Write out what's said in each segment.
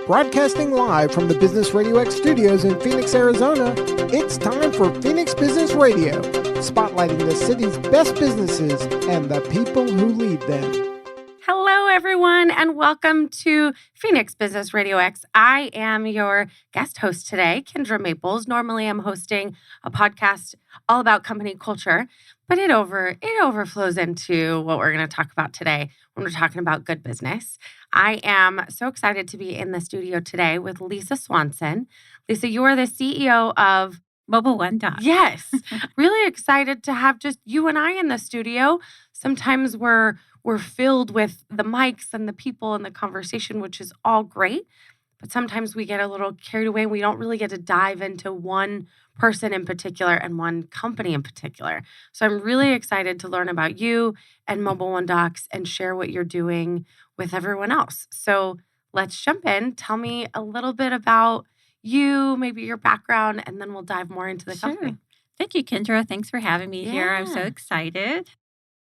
Broadcasting live from the Business RadioX studios in Phoenix, Arizona, it's time for Phoenix Business Radio, spotlighting the city's best businesses and the people who lead them. Hello, everyone, and welcome to Phoenix Business Radio X. I am your guest host today, Kendra Maples. Normally, I'm hosting a podcast all about company culture, but it overflows into what we're going to talk about today when we're talking about good business. I am so excited to be in the studio today with Lisa Swansen. Lisa, you are the CEO of Mobileonedocs. Yes, really excited to have just you and I in the studio. Sometimes we're filled with the mics and the people and the conversation, which is all great. But sometimes we get a little carried away and we don't really get to dive into one person in particular and one company in particular. So I'm really excited to learn about you and Mobileonedocs and share what you're doing with everyone else. So let's jump in. Tell me a little bit about you, maybe your background, and then we'll dive more into the company. Thank you, Kendra. Thanks for having me here. I'm so excited.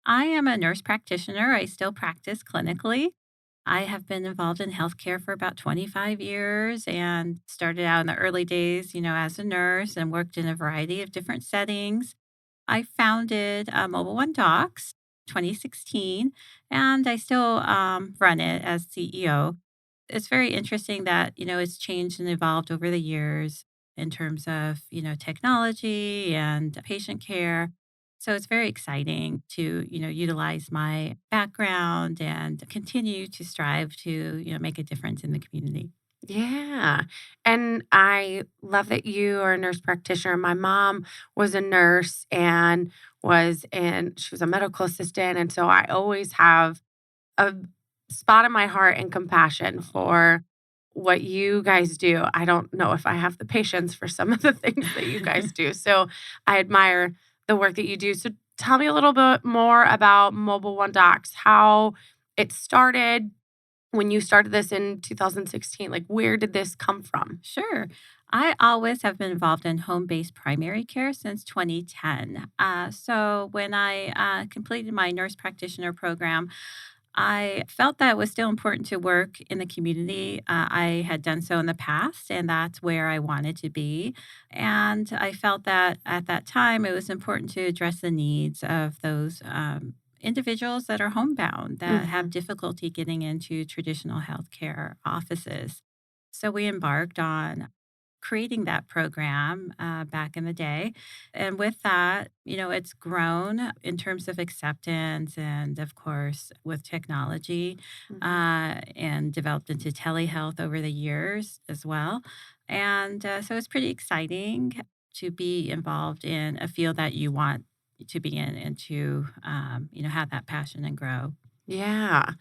I am a nurse practitioner. I still practice clinically. I have been involved in healthcare for about 25 years and started out in the early days, as a nurse and worked in a variety of different settings. I founded Mobileonedocs 2016, and I still run it as CEO. It's very interesting that, it's changed and evolved over the years in terms of, technology and patient care. So it's very exciting to, utilize my background and continue to strive to, make a difference in the community. Yeah. And I love that you are a nurse practitioner. My mom was a nurse and she was a medical assistant. And so I always have a spot in my heart and compassion for what you guys do. I don't know if I have the patience for some of the things that you guys do. So I admire the work that you do. So tell me a little bit more about Mobileonedocs, how it started when you started this in 2016. Like, where did this come from? Sure. I always have been involved in home-based primary care since 2010. So when I completed my nurse practitioner program, I felt that it was still important to work in the community. I had done so in the past, and that's where I wanted to be. And I felt that at that time, it was important to address the needs of those individuals that are homebound, that have difficulty getting into traditional healthcare offices. So we embarked on creating that program back in the day. And with that, it's grown in terms of acceptance and, of course, with technology and developed into telehealth over the years as well. And so it's pretty exciting to be involved in a field that you want to be in and to, have that passion and grow. Yeah.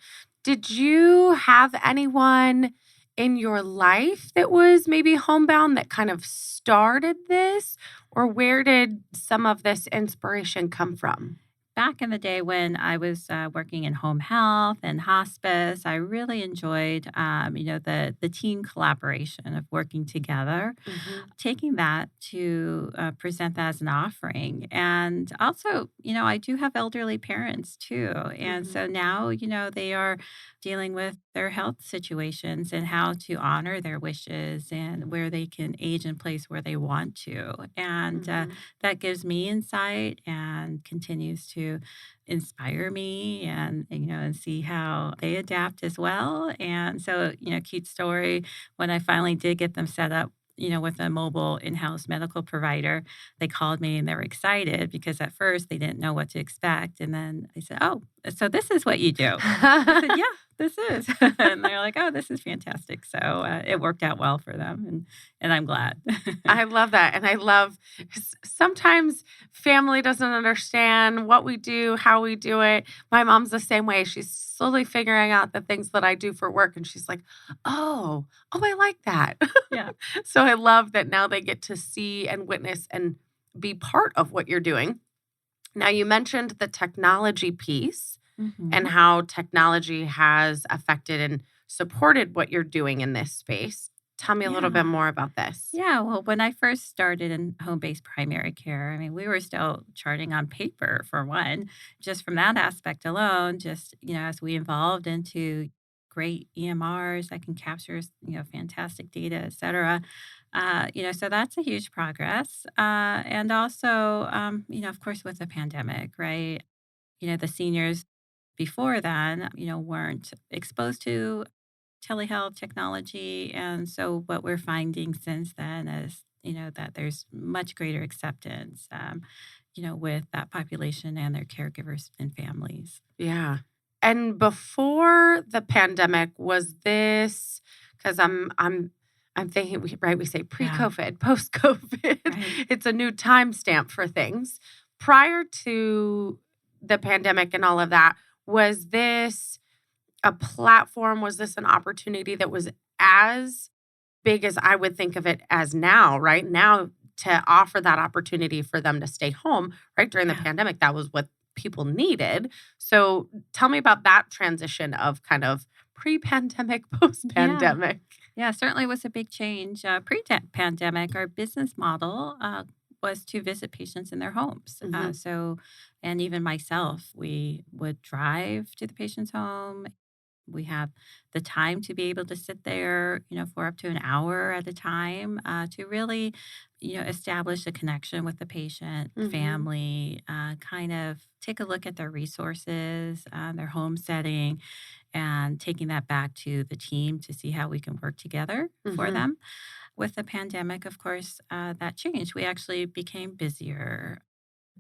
Did you have anyone in your life that was maybe homebound that kind of started this? Or where did some of this inspiration come from? Back in the day when I was working in home health and hospice, I really enjoyed, the team collaboration of working together, taking that to present that as an offering. And also, I do have elderly parents too. And so now, they are dealing with their health situations and how to honor their wishes and where they can age in place where they want to. And that gives me insight and continues to inspire me and see how they adapt as well. And so, cute story, when I finally did get them set up, with a mobile in-house medical provider, they called me and they were excited because at first they didn't know what to expect. And then they said, "Oh, so this is what you do." I said, "Yeah, this is." And they're like, "Oh, this is fantastic." So it worked out well for them, and I'm glad. I love that. And I love sometimes family doesn't understand what we do, how we do it. My mom's the same way. She's slowly figuring out the things that I do for work. And she's like, oh, I like that. Yeah. So I love that now they get to see and witness and be part of what you're doing. Now, you mentioned the technology piece and how technology has affected and supported what you're doing in this space. Tell me a little bit more about this. Yeah, well, when I first started in home-based primary care, I mean, we were still charting on paper for one. Just from that aspect alone, just, as we evolved into great EMRs that can capture, fantastic data, et cetera. So that's a huge progress. And also, of course, with the pandemic, right? The seniors before then, weren't exposed to telehealth technology. And so what we're finding since then is, that there's much greater acceptance, with that population and their caregivers and families. Yeah. And before the pandemic, was this because I'm thinking we say Yeah, pre-COVID, post-COVID. right. It's a new timestamp for things. Prior to the pandemic and all of that, was this a platform? Was this an opportunity that was as big as I would think of it as now, right? Now to offer that opportunity for them to stay home, right? During the Yeah, pandemic, that was what people needed. So tell me about that transition of kind of pre-pandemic, yeah. post-pandemic. Yeah, certainly was a big change. Pre-pandemic, our business model was to visit patients in their homes. Mhm. And even myself, we would drive to the patient's home. We have the time to be able to sit there, for up to an hour at a time to really, establish a connection with the patient, Mhm. family, kind of take a look at their resources, their home setting, and taking that back to the team to see how we can work together for Mhm. them. With the pandemic, of course, that changed. We actually became busier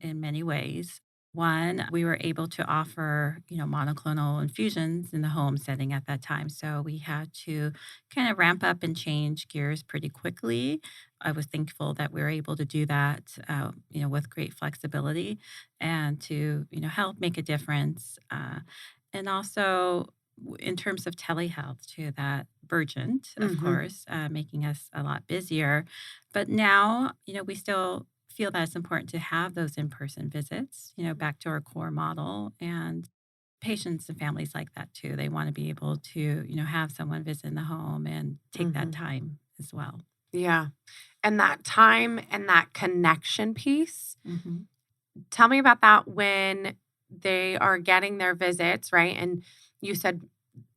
in many ways. One, we were able to offer, monoclonal infusions in the home setting at that time. So we had to kind of ramp up and change gears pretty quickly. I was thankful that we were able to do that, with great flexibility and to, help make a difference. And also, in terms of telehealth, too, that burgeoned, of Mhm. course, making us a lot busier. But now, we still feel that it's important to have those in-person visits, back to our core model. And patients and families like that too. They want to be able to, have someone visit in the home and take that Mhm. time as well. Yeah. And that time and that connection piece. Hmm. Tell me about that when they are getting their visits, right? And you said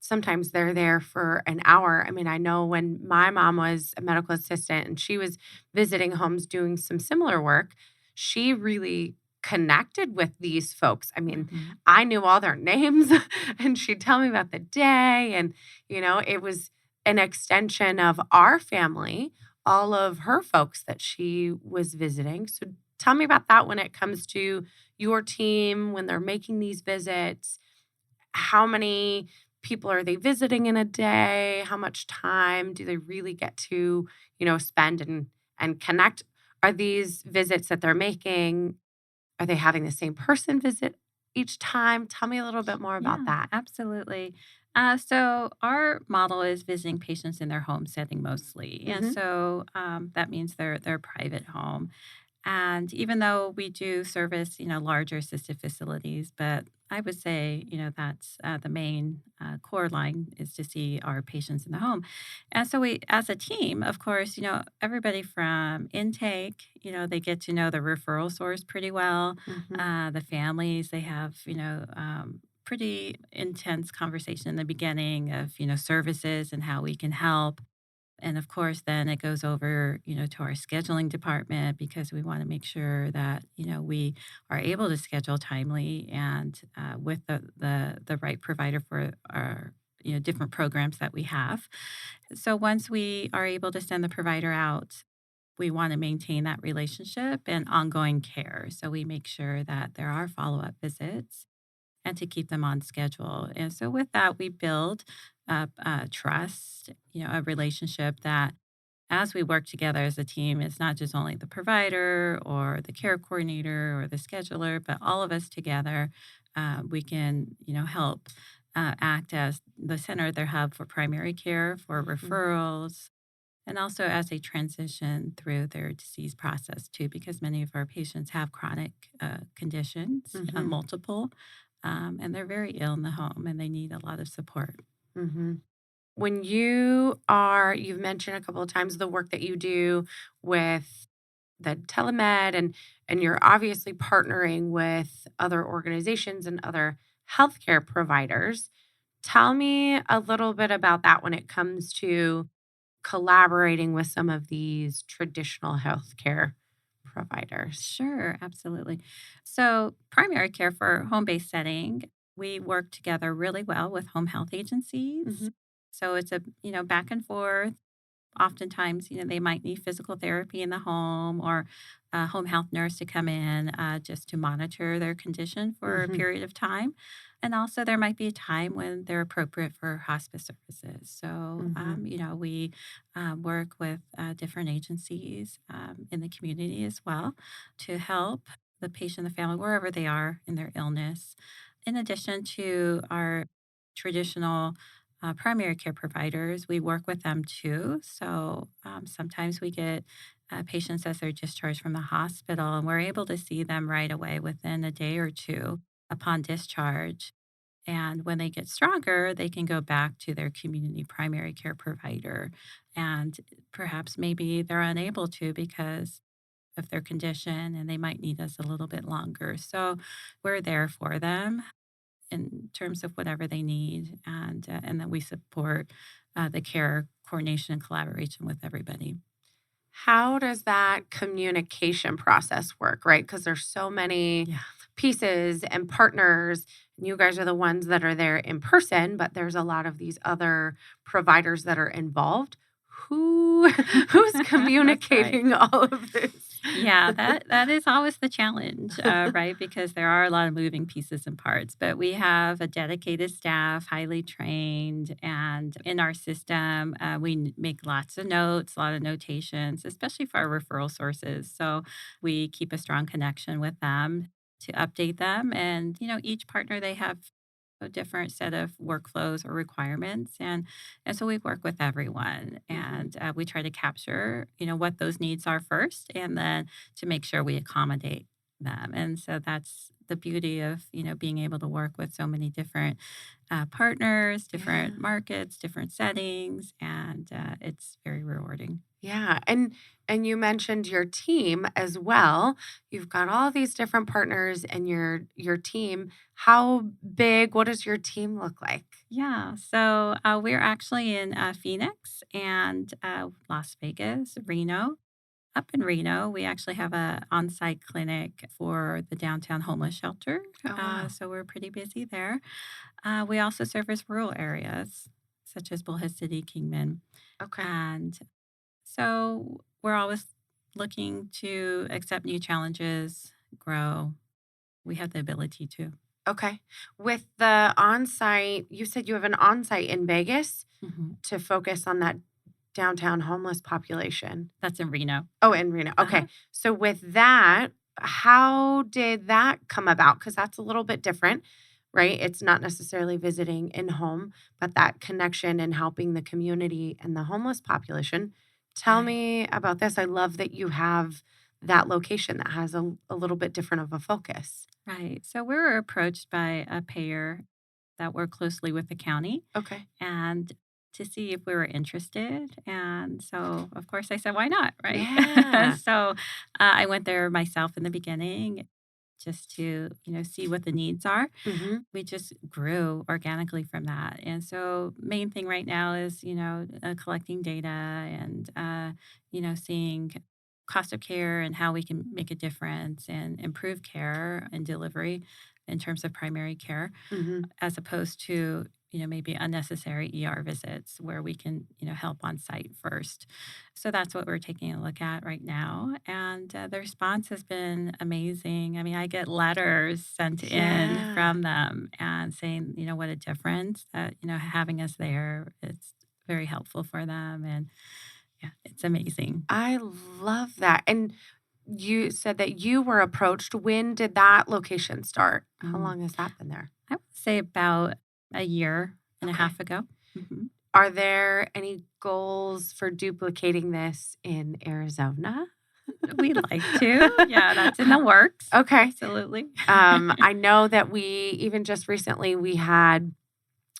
sometimes they're there for an hour. I mean, I know when my mom was a medical assistant and she was visiting homes doing some similar work, she really connected with these folks. I mean, Hmm. I knew all their names and she'd tell me about the day. And, it was an extension of our family, all of her folks that she was visiting. So tell me about that when it comes to your team, when they're making these visits. How many people are they visiting in a day? How much time do they really get to, spend and connect? Are these visits that they're making, are they having the same person visit each time? Tell me a little bit more about Yeah, that. absolutely. So our model is visiting patients in their home setting mostly, and Mhm. so that means their private home. And even though we do service, larger assisted facilities, but I would say, that's the main core line is to see our patients in the home. And so we, as a team, of course, everybody from intake, they get to know the referral source pretty well. Mhm. The families, they have, pretty intense conversation in the beginning of, services and how we can help. And of course, then it goes over, to our scheduling department because we want to make sure that, we are able to schedule timely and with the right provider for our, different programs that we have. So once we are able to send the provider out, we want to maintain that relationship and ongoing care. So we make sure that there are follow-up visits and to keep them on schedule. And so with that, we build up trust, a relationship that as we work together as a team, it's not just only the provider or the care coordinator or the scheduler, but all of us together, we can, help act as the center, their hub for primary care, for Mhm. referrals, and also as they transition through their disease process too, because many of our patients have chronic conditions, Mhm. multiple, and they're very ill in the home and they need a lot of support. Mhm. When you've mentioned a couple of times the work that you do with the telemed and you're obviously partnering with other organizations and other healthcare providers. Tell me a little bit about that when it comes to collaborating with some of these traditional healthcare providers. Sure, absolutely. So, primary care for home based setting, we work together really well with home health agencies. Mhm. So, it's a, back and forth. Oftentimes, they might need physical therapy in the home or a home health nurse to come in just to monitor their condition for a Mhm. period of time. And also, there might be a time when they're appropriate for hospice services. So, Mhm. we work with different agencies in the community as well to help the patient, the family, wherever they are in their illness. In addition to our traditional primary care providers, we work with them too. So sometimes we get patients as they're discharged from the hospital, and we're able to see them right away within a day or two upon discharge. And when they get stronger, they can go back to their community primary care provider. And perhaps maybe they're unable to because of their condition and they might need us a little bit longer. So we're there for them in terms of whatever they need, and then we support the care coordination and collaboration with everybody. How does that communication process work, right? Because there's so many Yeah. pieces and partners, and you guys are the ones that are there in person, but there's a lot of these other providers that are involved. Who who's That's right. communicating all of this? Yeah, that is always the challenge, right? Because there are a lot of moving pieces and parts, but we have a dedicated staff, highly trained, and in our system, make lots of notes, a lot of notations, especially for our referral sources. So we keep a strong connection with them to update them, and each partner they have a different set of workflows or requirements, and so we work with everyone, Mhm. and we try to capture what those needs are first, and then to make sure we accommodate them. And so that's the beauty of being able to work with so many different partners, Yeah. different markets, different settings, and it's very rewarding. Yeah, and you mentioned your team as well. You've got all these different partners and your team. How big? What does your team look like? Yeah, so we're actually in Phoenix and Las Vegas, Reno. Up in Reno, we actually have a on-site clinic for the downtown homeless shelter, Oh, wow. so we're pretty busy there. We also service rural areas such as Bullhead City, Kingman, Okay. and so we're always looking to accept new challenges, grow. We have the ability to. Okay. With the on-site, you said you have an on-site in Vegas Mhm. to focus on that downtown homeless population. That's in Reno. Oh, in Reno. Uh-huh. Okay. So with that, how did that come about? Because that's a little bit different, right? It's not necessarily visiting in home, but that connection and helping the community and the homeless population. Tell Right. me about this. I love that you have that location that has a little bit different of a focus. Right. So we were approached by a payer that worked closely with the county Okay. and to see if we were interested. And so, of course, I said, why not? Right. Yeah. So I went there myself in the beginning just to, see what the needs are. Hmm. We just grew organically from that. And so, main thing right now is, collecting data and, seeing cost of care and how we can make a difference and improve care and delivery in terms of primary care Hmm. as opposed to maybe unnecessary visits where we can help on site first. So that's what we're taking a look at right now, and the response has been amazing. I mean, I get letters sent in Yeah. from them and saying what a difference that having us there, it's very helpful for them, and yeah, it's amazing. I love that. And you said that you were approached. When did that location start? How Mm. long has that been there? I would say about a year and a Okay. half ago. Mhm. Are there any goals for duplicating this in Arizona? We like to. Yeah, that's in the works. Okay. Absolutely. I know that we even just recently we had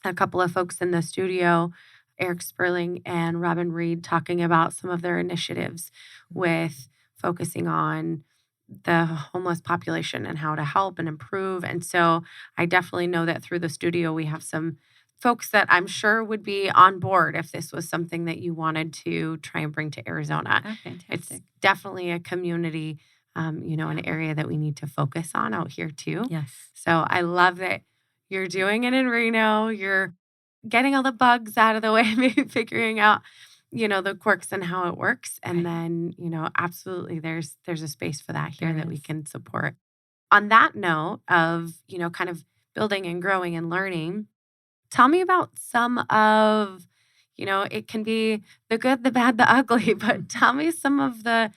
a couple of folks in the studio, Eric Sperling and Robin Reed, talking about some of their initiatives with focusing on the homeless population and how to help and improve. And so I definitely know that through the studio, we have some folks that I'm sure would be on board if this was something that you wanted to try and bring to Arizona. Oh, It's fantastic. definitely a community, Yeah. an area that we need to focus on out here too. Yes. So I love that you're doing it in Reno. You're getting all the bugs out of the way, maybe figuring out, the quirks and how it works. And Right. then, absolutely there's a space for that here There that we is. can support. On that note of, kind of building and growing and learning, tell me about some of, it can be the good, the bad, the ugly, but tell me some of the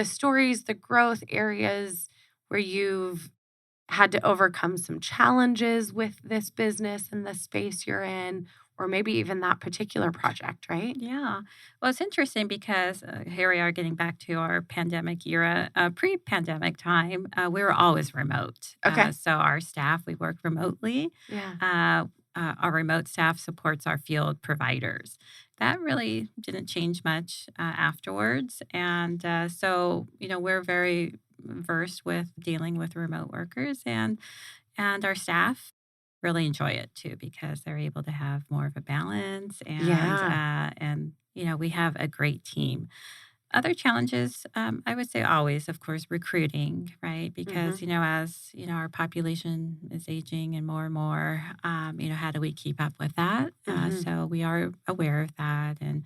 stories, the growth areas where you've had to overcome some challenges with this business and the space you're in, or maybe even that particular project, right? Yeah. Well, it's interesting because here we are getting back to our pandemic era. Pre pandemic time, we were always remote. Okay. So our staff, we worked remotely. Yeah. Our remote staff supports our field providers. That really didn't change much afterwards. And we're very versed with dealing with remote workers and our staff really enjoy it too because they're able to have more of a balance Yeah. and we have a great team. Other challenges, I would say always, of course, recruiting, right? Hmm. Because, as, our population is aging and more, how do we keep up with that? Hmm. So we are aware of that and,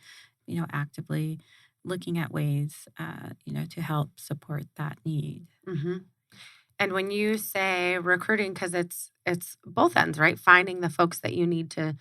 actively looking at ways, to help support that need. Hmm. And when you say recruiting, because it's both ends, right? Finding the folks that you need to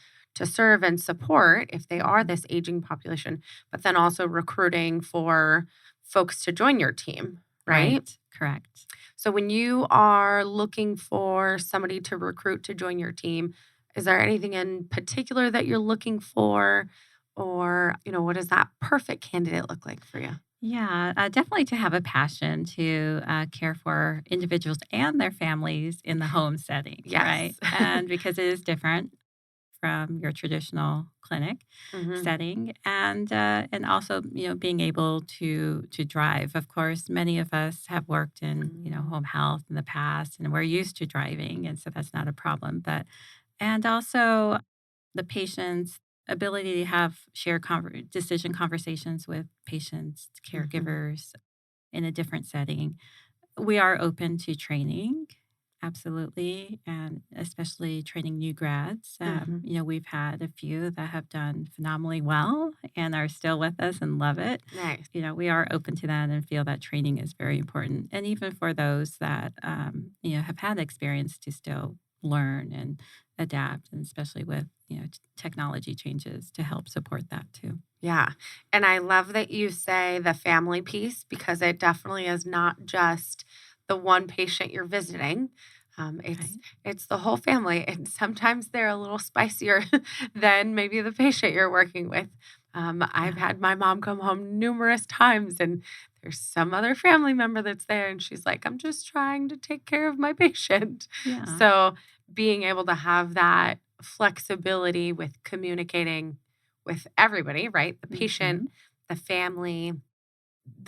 serve and support if they are Mhm. this aging population, but then also recruiting for folks to join your team, right? Right, correct. So when you are looking for somebody to recruit to join your team, is there anything in particular that you're looking for? Or, what does that perfect candidate look like for you? Yeah, definitely to have a passion to care for individuals and their families in the home setting, right? Yes. And because it is different from your traditional clinic Hmm. setting, and also being able to drive. Of course, many of us have worked in home health in the past, and we're used to driving, and so that's not a problem. But and also the patient's ability to have shared decision conversations with patients, Hmm. caregivers in a different setting. We are open to training, absolutely, and especially training new grads. Hmm. We've had a few that have done phenomenally well and are still with us and love it. Nice. We are open to that and feel that training is very important. And even for those that, have had experience to still learn and adapt, and especially with, technology changes to help support that too. Yeah. And I love that you say the family piece because it definitely is not just the one patient you're visiting. It's Right. it's the whole family, and sometimes they're a little spicier than maybe the patient you're working with. I've Yeah. had my mom come home numerous times, and there's some other family member that's there, and she's like, "I'm just trying to take care of my patient." Yeah. So being able to have that flexibility with communicating with everybody, right? The patient, Hmm. the family,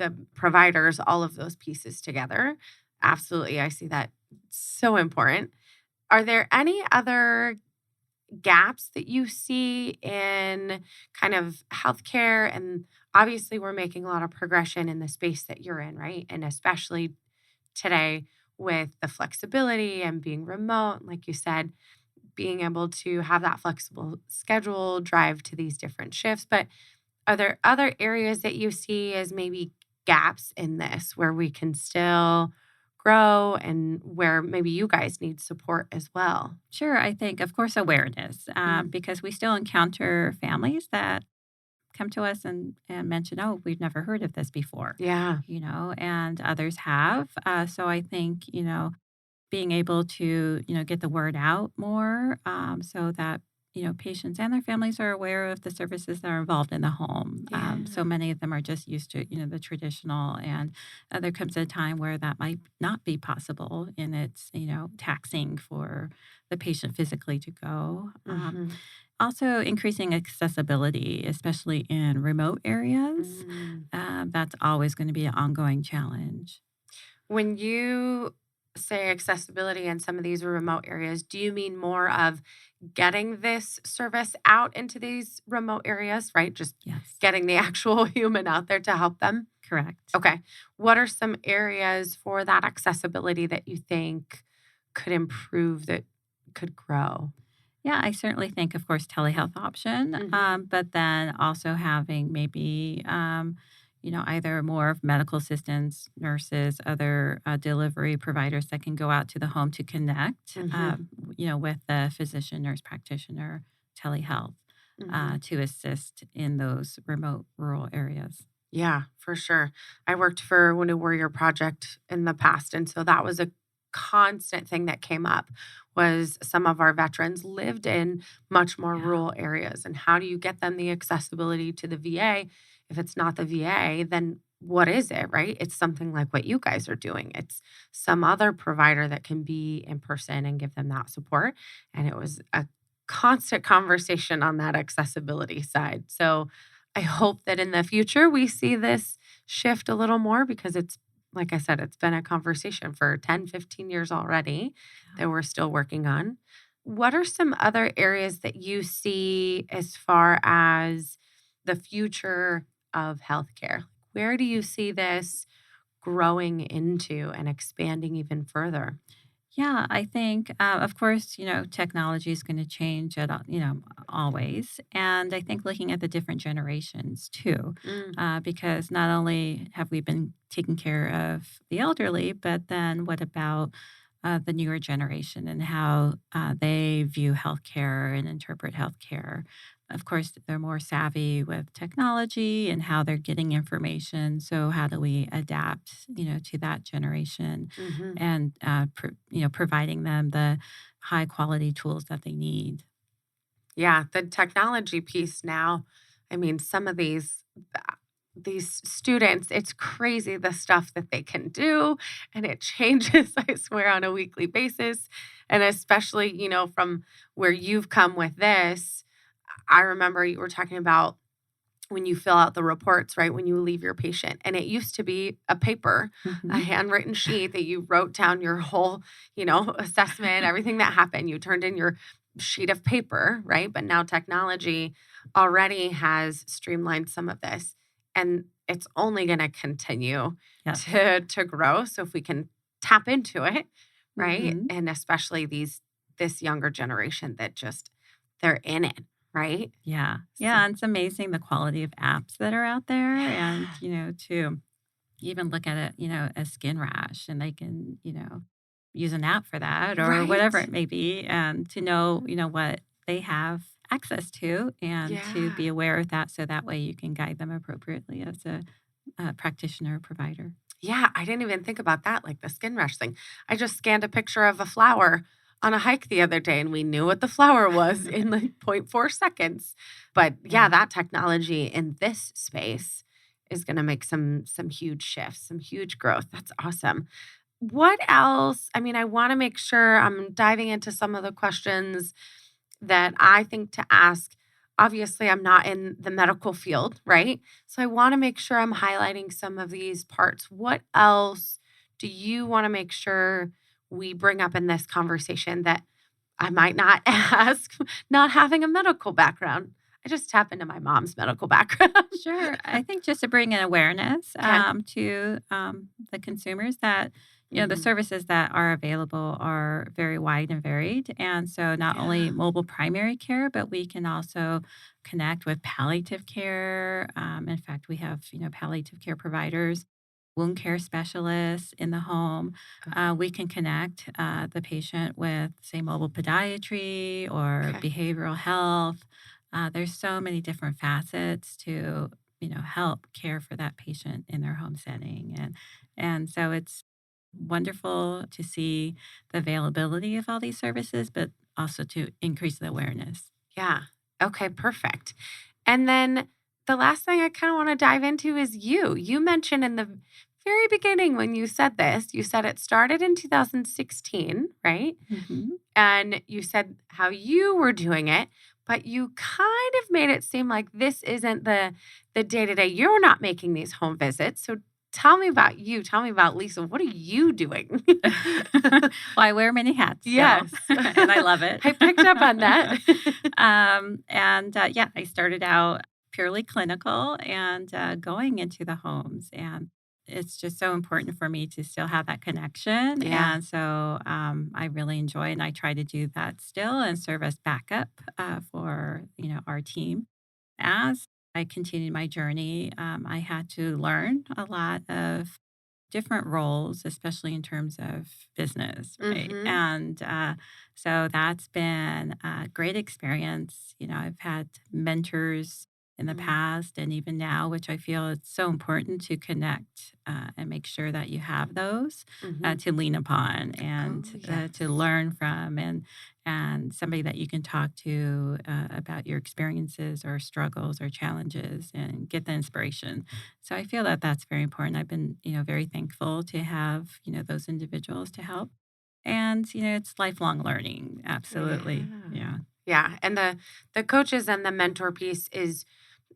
the providers, all of those pieces together. Absolutely. I see that so important. Are there any other gaps that you see in kind of healthcare? And obviously, we're making a lot of progression in the space that you're in, right? And especially today with the flexibility and being remote, like you said, being able to have that flexible schedule, drive to these different shifts. But are there other areas that you see as maybe gaps in this where we can still grow and where maybe you guys need support as well? Sure. I think, of course, awareness, Mm. because we still encounter families that come to us and mention, oh, we've never heard of this before, Yeah. and others have. So I think, being able to, get the word out more, so that, patients and their families are aware of the services that are involved in the home. So Yeah. many of them are just used to, the traditional, and there comes a time where that might not be possible, and it's, taxing for the patient physically to go. Hmm. Also, increasing accessibility, especially in remote areas. Mm. That's always going to be an ongoing challenge. When you say accessibility in some of these remote areas, do you mean more of getting this service out into these remote areas, right? Just Yes, getting the actual human out there to help them? correct. Okay. What are some areas for that accessibility that you think could improve, that could grow? Yeah, I certainly think, of course, telehealth option, Mhm. but then also having maybe, either more of medical assistants, nurses, other delivery providers that can go out to the home to connect, Mhm. with the physician, nurse practitioner, telehealth Mhm. to assist in those remote rural areas. Yeah, for sure. I worked for Wounded Warrior Project in the past, and so that was a constant thing that came up was some of our veterans lived in much more Yeah. rural areas. And how do you get them the accessibility to the VA? If it's not the VA, then what is it, right? It's something like what you guys are doing. It's some other provider that can be in person and give them that support. And it was a constant conversation on that accessibility side. So I hope that in the future we see this shift a little more because it's, like I said, it's been a conversation for 10, 15 years already Yeah. that we're still working on. What are some other areas that you see as far as the future of healthcare? Where do you see this growing into and expanding even further? Yeah, I think, of course, technology is going to change always. And I think looking at the different generations too, Mm, because not only have we been taking care of the elderly, but then what about the newer generation and how they view healthcare and interpret healthcare? Of course, they're more savvy with technology and how they're getting information. So, how do we adapt, to that generation? mhm. And providing them the high quality tools that they need. Yeah, the technology piece now, I mean, some of these students, it's crazy the stuff that they can do and it changes, I swear, on a weekly basis. And especially, from where you've come with this, I remember you were talking about when you fill out the reports, right? When you leave your patient. And it used to be a paper, a Hmm. handwritten sheet that you wrote down your whole, assessment, everything that happened. You turned in your sheet of paper, right? But now technology already has streamlined some of this. And it's only going to continue Yes. to grow. So if we can tap into it, right? Hmm. And especially this younger generation that just they're in it, right? Yeah. So Yeah. And it's amazing the quality of apps that are out there. And, yeah. to even look at it, a skin rash and they can, use an app for that or Right? whatever it may be. And to know, what they have access to and to Yeah. be aware of that. So that way you can guide them appropriately as a practitioner or provider. Yeah, I didn't even think about that, like the skin rash thing. I just scanned a picture of a flower on a hike the other day and we knew what the flower was in like point 0.4 seconds. But yeah, Yeah. that technology in this space is going to make some huge shifts, some huge growth. That's awesome. What else? I mean, I want to make sure I'm diving into some of the questions that I think to ask. Obviously, I'm not in the medical field, right? So I want to make sure I'm highlighting some of these parts. What else do you want to make sure we bring up in this conversation that I might not ask, not having a medical background? I just tap into my mom's medical background. Sure. I think just to bring an awareness Okay. to the consumers that, the Hmm. services that are available are very wide and varied. And so not only Yeah. mobile primary care, but we can also connect with palliative care. In fact, we have, palliative care providers, wound care specialists in the home. We can connect the patient with, say, mobile podiatry or Okay. behavioral health. There's so many different facets to help care for that patient in their home setting, and so it's wonderful to see the availability of all these services, but also to increase the awareness. Yeah. Okay, perfect. And then the last thing I kind of want to dive into is you. You mentioned in the very beginning when you said this, you said it started in 2016, right? Hmm. And you said how you were doing it, but you kind of made it seem like this isn't the day-to-day. You're not making these home visits. So tell me about you. Tell me about Lisa. What are you doing? Well, I wear many hats. So, Yes. and I love it. I picked up on that. I started out purely clinical and going into the homes. And it's just so important for me to still have that connection. Yeah. And so I really enjoy and I try to do that still and serve as backup for, our team. As I continued my journey, I had to learn a lot of different roles, especially in terms of business, right? Mm-hmm. And so that's been a great experience. I've had mentors in the past and even now, which I feel it's so important to connect and make sure that you have those Mm-hmm. to lean upon and Oh, yes. to learn from and somebody that you can talk to about your experiences or struggles or challenges and get the inspiration. So I feel that that's very important. I've been, very thankful to have, those individuals to help. And, it's lifelong learning. Absolutely. Yeah. Yeah. And the coaches and the mentor piece is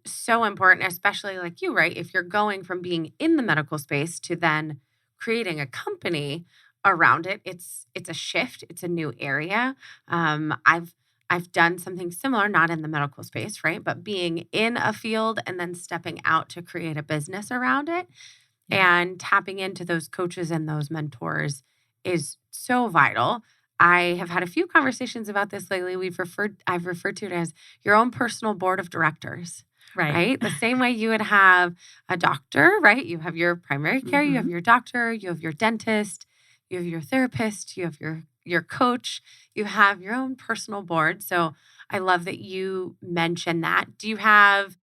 so important, especially like you, right? If you're going from being in the medical space to then creating a company around it, it's a shift. It's a new area. I've done something similar, not in the medical space, right? But being in a field and then stepping out to create a business around it and tapping into those coaches and those mentors is so vital. I have had a few conversations about this lately. I've referred to it as your own personal board of directors, Right. right? The same way you would have a doctor, right? You have your primary care, you have your doctor, you have your dentist, you have your therapist, you have your coach, you have your own personal board. So I love that you mentioned that. Do you have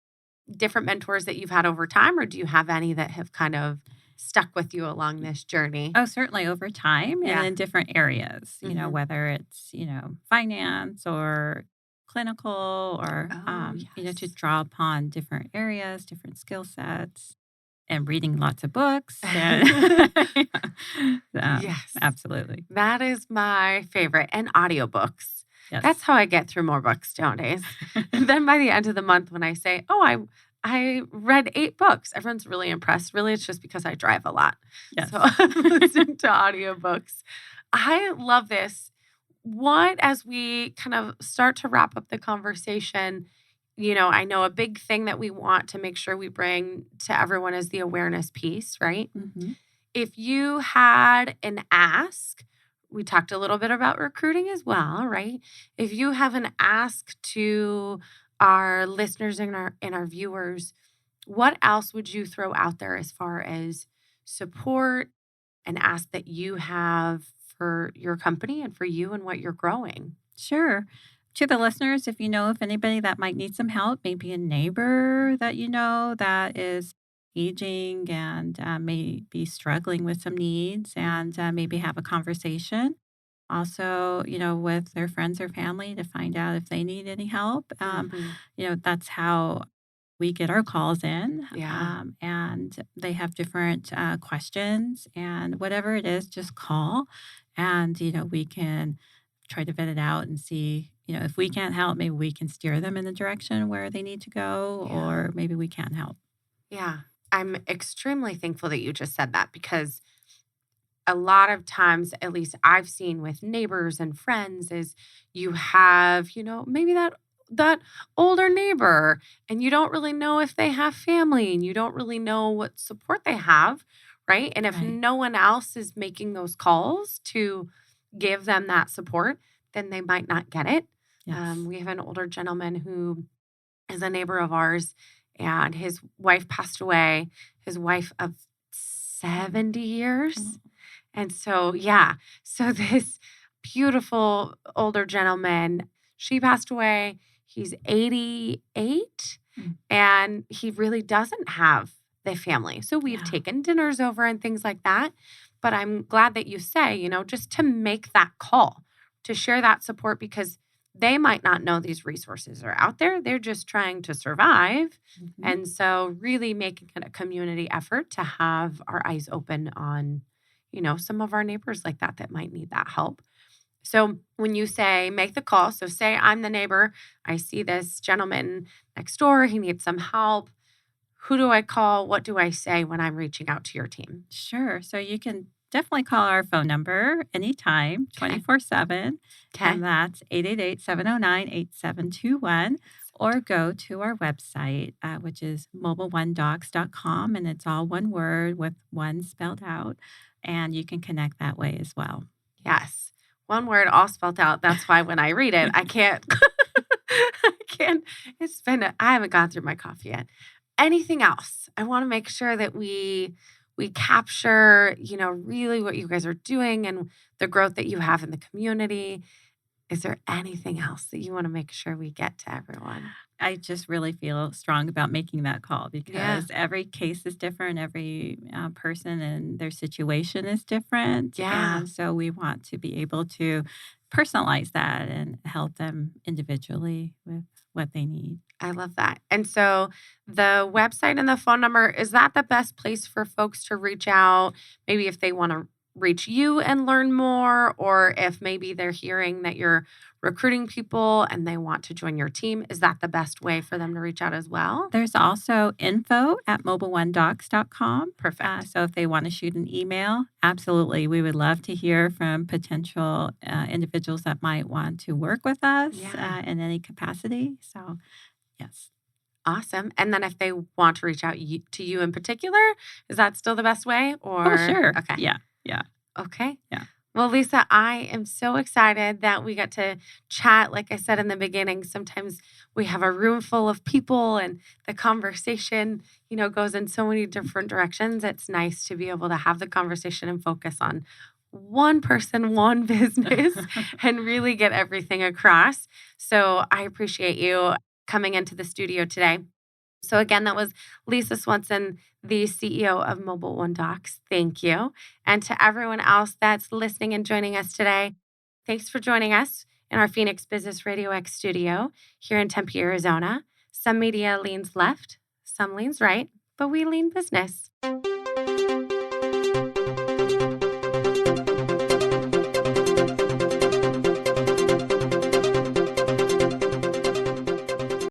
different mentors that you've had over time, or do you have any that have kind of stuck with you along this journey? Oh, certainly over time and Yeah. in different areas, Mhm. whether it's, finance or clinical or, Oh, to yes. draw upon different areas, different skill sets and reading lots of books. And Yes. absolutely. That is my favorite. And audiobooks. That's Yes. how I get through more books nowadays. And then by the end of the month, when I say, "Oh, I read 8 books," everyone's really impressed. Really, it's just because I drive a lot. Yes. So I'm listening to audiobooks. I love this. What, as we kind of start to wrap up the conversation, I know a big thing that we want to make sure we bring to everyone is the awareness piece, right? Mhm. If you had an ask, we talked a little bit about recruiting as well, right? If you have an ask to our listeners and our viewers, what else would you throw out there as far as support and ask that you have for your company and for you and what you're growing? Sure. To the listeners, if you know of anybody that might need some help, maybe a neighbor that you know that is aging and may be struggling with some needs, and maybe have a conversation. Also, with their friends or family to find out if they need any help. Hmm. That's how we get our calls in, Yeah. and they have different questions, and whatever it is, just call, and we can try to vet it out and see. If we can't help, maybe we can steer them in the direction where they need to go, Yeah. or maybe we can't help. Yeah. I'm extremely thankful that you just said that because a lot of times, at least I've seen with neighbors and friends, is you have, maybe that older neighbor and you don't really know if they have family and you don't really know what support they have, right? And if Right. no one else is making those calls to give them that support, then they might not get it. Yes. We have an older gentleman who is a neighbor of ours, and his wife passed away, his wife of 70 years. Mm. And so, yeah, so this beautiful older gentleman, she passed away. He's 88 Mm. and he really doesn't have the family. So we've Yeah. taken dinners over and things like that. But I'm glad that you say, just to make that call, to share that support because they might not know these resources are out there. They're just trying to survive. Mhm. And so, really making it a community effort to have our eyes open on some of our neighbors like that might need that help. So when you say make the call, so say I'm the neighbor, I see this gentleman next door, he needs some help. who do I call? What do I say when I'm reaching out to your team? Sure. So you can definitely call our phone number anytime, Okay. 24/7, Okay. and that's 888-709-8721. Or go to our website, which is mobileonedocs.com, and it's all one word with one spelled out. And you can connect that way as well. Yes. One word all spelled out. That's why when I read it, I can't I can't. I haven't gone through my coffee yet. Anything else? I want to make sure that we capture, really what you guys are doing and the growth that you have in the community. Is there anything else that you want to make sure we get to everyone? I just really feel strong about making that call Yeah. because every case is different. Every person and their situation is different. Yeah. And so we want to be able to personalize that and help them individually with what they need. I love that. And so the website and the phone number, is that the best place for folks to reach out? Maybe if they want to reach you and learn more, or if maybe they're hearing that you're recruiting people and they want to join your team, is that the best way for them to reach out as well? There's also info@mobileonedocs.com. Perfect. So if they want to shoot an email, absolutely. We would love to hear from potential individuals that might want to work with us Yeah. in any capacity. So, yes. Awesome. And then if they want to reach out to you in particular, is that still the best way? Oh, Or, sure. okay. Yeah. Yeah. Okay. Yeah. Well, Lisa, I am so excited that we got to chat. Like I said in the beginning, sometimes we have a room full of people and the conversation, goes in so many different directions. It's nice to be able to have the conversation and focus on one person, one business, and really get everything across. So I appreciate you coming into the studio today. So again, that was Lisa Swansen, the CEO of Mobile One Docs. Thank you. And to everyone else that's listening and joining us today, thanks for joining us in our Phoenix Business Radio X studio here in Tempe, Arizona. Some media leans left, some leans right, but we lean business.